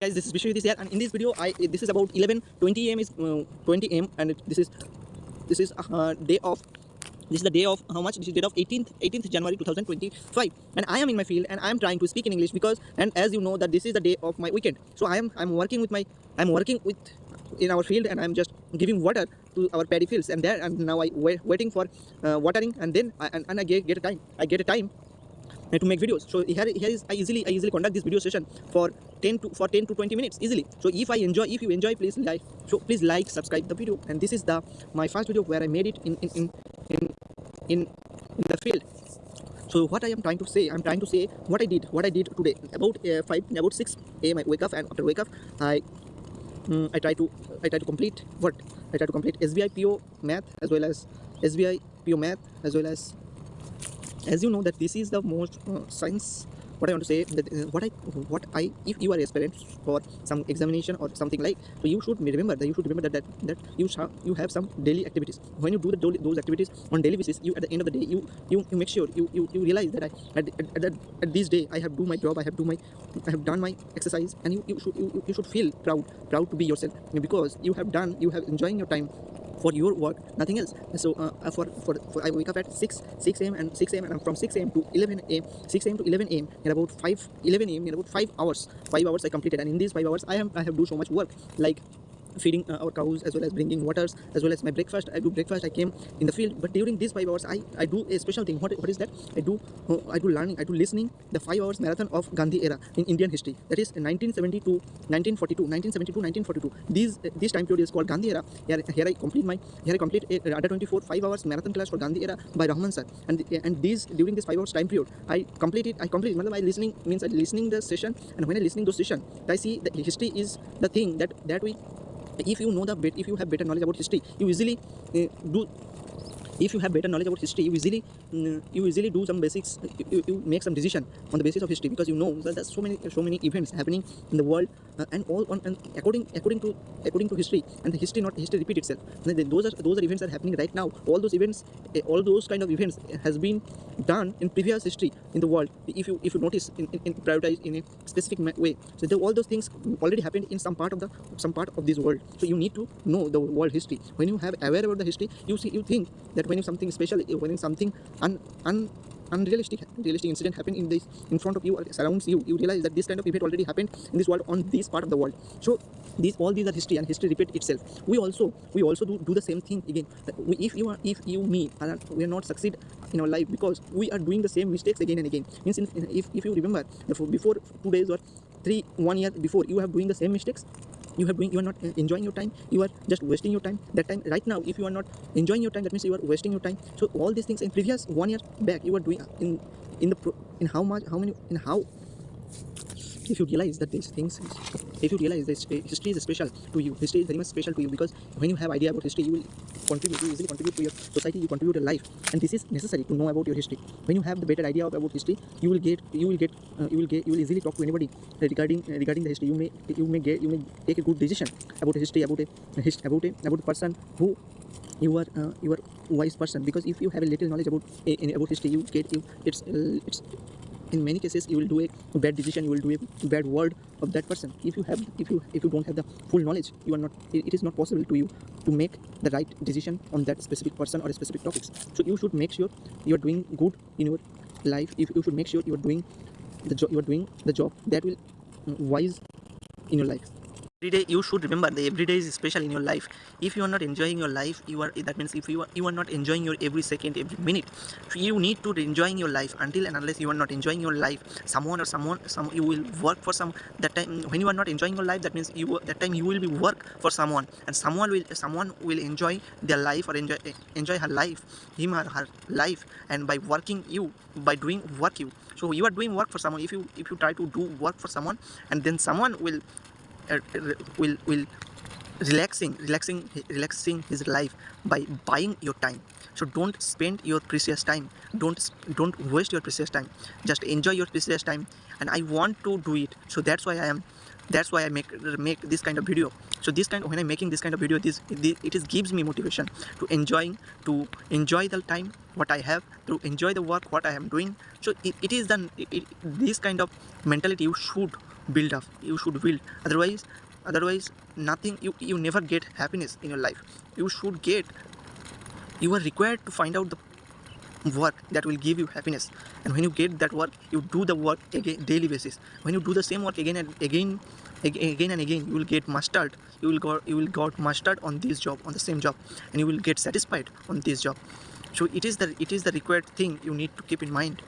Guys, this is Vishnu here, and in this video, this is about 11:20 a.m. is 20 a.m. and this is day of. This is the day of how much? This is date of 18th January 2025, and I am in my field and I am trying to speak in English because, and as you know that this is the day of my weekend. So I'm working with in our field, and I'm just giving water to our paddy fields, and now I waiting for watering, and then I get a time and to make videos. So here is I easily conduct this video session for 10 to 20 minutes easily. So if you enjoy, please like, subscribe the video. And this is my first video where I made it in the field. So what I am trying to say, what I did today. About 6 a.m. I wake up, and after wake up I try to complete SBI PO math, as well as SBI PO math, as you know that this is the most science. What I want to say that what I if you are aspirant for some examination or something like, so you should remember that you have some daily activities. When you do those activities on daily basis, you at the end of the day you make sure you realize that at this day I have do my job, I have done my exercise, and you should feel proud to be yourself, because you have enjoying your time for your work, nothing else. So for I wake up at 6 a.m. and from 6 a.m. to 11 a.m. 6 a.m. to 11 a.m. in about 11 a.m. in about 5 hours. 5 hours I completed, and in these 5 hours I have do so much work, like feeding our cows, as well as bringing waters, as well as my breakfast. I do breakfast. I came in the field, but during these 5 hours I do a special thing. What is that? I do learning, I do listening the 5 hours marathon of Gandhi era in Indian history, that is 1972 1942. This time period is called Gandhi era. Here I complete a under 24 5 hours marathon class for Gandhi era by Rahman sir. And these during this 5 hours time period I complete I listening means I listening the session. And when I listening those session, I see that history is the thing that we, if you know if you have better knowledge about history, you easily do. If you have better knowledge about history, you easily do some basics. You make some decision on the basis of history, because you know that there's so many events happening in the world, and according to history, and the history repeat itself. And those are events that are happening right now. All those events, all those kind of events has been done in previous history in the world. If you notice in prioritize in a specific way, so all those things already happened in some part of this world. So you need to know the world history. When you have aware about the history, you think that when something special, when something unrealistic incident happen in front of you or surrounds you, you realize that this kind of event already happened in this world, on this part of the world. So all these are history, and history repeat itself. We also do the same thing again. If we are not succeed in our life, because we are doing the same mistakes again and again. Means if you remember before 2 days or 1 year before, you have doing the same mistakes. You are not enjoying your time. You are just wasting your time. That time right now, if you are not enjoying your time, that means you are wasting your time. So all these things in previous 1 year back, you are doing if you realize that these things, if you realize that history is special to you, history is very much special to you, because when you have idea about history, you easily contribute to your society, you contribute to life. And this is necessary to know about your history. When you have the better idea about history, you will easily talk to anybody regarding the history. You may take a good decision about history, about a person who you are wise person. Because if you have a little knowledge about history, it's in many cases you will do a bad decision, you will do a bad word of that person. If you don't have the full knowledge, it is not possible to you to make the right decision on that specific person or specific topics. So you should make sure you are doing good in your life. If you should make sure you are doing the job that will wise in your life. Every day you should remember that every day is special in your life. If you are not enjoying your life, that means if you are not enjoying your every second, every minute. So you need to enjoying your life. Until and unless you are not enjoying your life, someone you will work for some. That time when you are not enjoying your life, that means you will be work for someone, and someone will enjoy their life, or enjoy her life, him or her life, and by working you, by doing work you. So you are doing work for someone. If you try to do work for someone, and then someone will relaxing his life by buying your time. So don't spend your precious time, don't waste your precious time, just enjoy your precious time. And I want to do it, so that's why I make this kind of video. So when I'm making this kind of video, it gives me motivation to enjoy the time what I have, to enjoy the work what I am doing. So it is done. This kind of mentality you should build up, you should build. Otherwise nothing, you never get happiness in your life. You should get, you are required to find out the work that will give you happiness, and when you get that work, you do the work again daily basis. When you do the same work again and again, again and again, you will get mastered. You will got mastered on this job, on the same job, and you will get satisfied on this job. So it is the required thing you need to keep in mind.